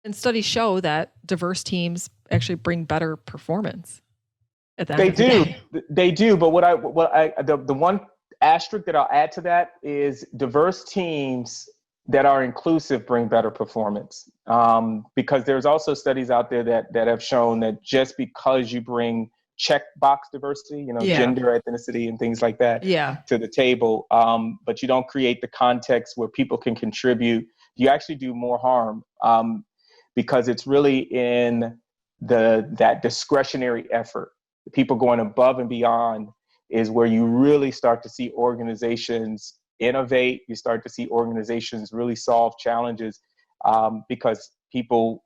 And studies show that diverse teams actually bring better performance at the end They of the do, day. they do. But the one asterisk that I'll add to that is diverse teams that are inclusive bring better performance. Because there's also studies out there that have shown that just because you bring checkbox diversity, Yeah. gender, ethnicity, and things like that Yeah. to the table, but you don't create the context where people can contribute, you actually do more harm, because it's really in that discretionary effort, the people going above and beyond, is where you really start to see organizations innovate. You start to see organizations really solve challenges, because people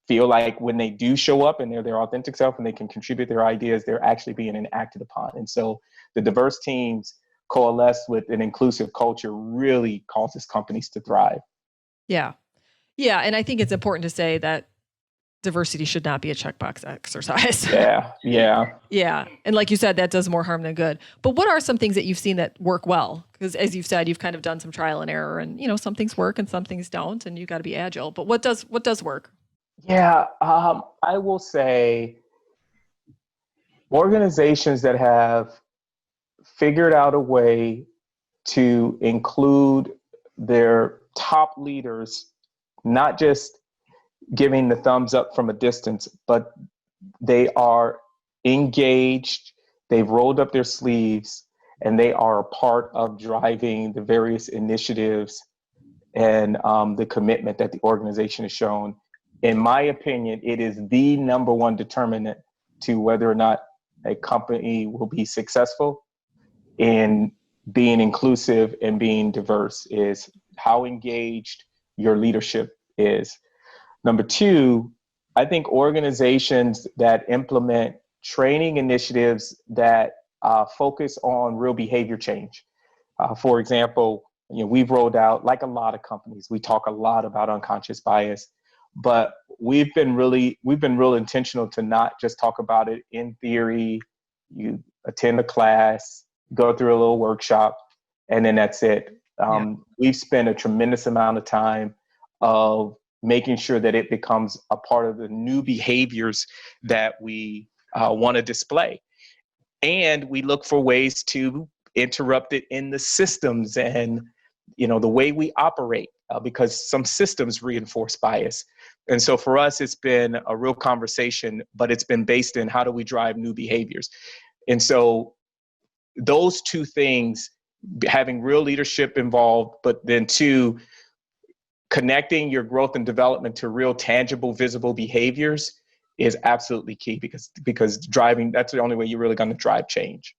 feel like when they do show up and they're their authentic self and they can contribute their ideas, they're actually being enacted upon. And so the diverse teams coalesce with an inclusive culture really causes companies to thrive. Yeah. Yeah. And I think it's important to say that diversity should not be a checkbox exercise. Yeah, yeah. Yeah. And like you said, that does more harm than good. But what are some things that you've seen that work well? Because as you've said, you've kind of done some trial and error, and some things work and some things don't, and you got to be agile. But what does work? Yeah, I will say organizations that have figured out a way to include their top leaders, not just giving the thumbs up from a distance, but they are engaged, they've rolled up their sleeves, and they are a part of driving the various initiatives and the commitment that the organization has shown. In my opinion, it is the number one determinant to whether or not a company will be successful in being inclusive and being diverse, is how engaged your leadership is. Number two, I think organizations that implement training initiatives that focus on real behavior change. For example, we've rolled out, like a lot of companies, we talk a lot about unconscious bias, but we've been real intentional to not just talk about it in theory. You attend a class, go through a little workshop, and then that's it. Yeah. We've spent a tremendous amount of time of making sure that it becomes a part of the new behaviors that we want to display. And we look for ways to interrupt it in the systems and the way we operate, because some systems reinforce bias. And so for us, it's been a real conversation, but it's been based in how do we drive new behaviors. And so those two things, having real leadership involved, but then two, connecting your growth and development to real tangible, visible behaviors, is absolutely key, because driving, that's the only way you're really going to drive change.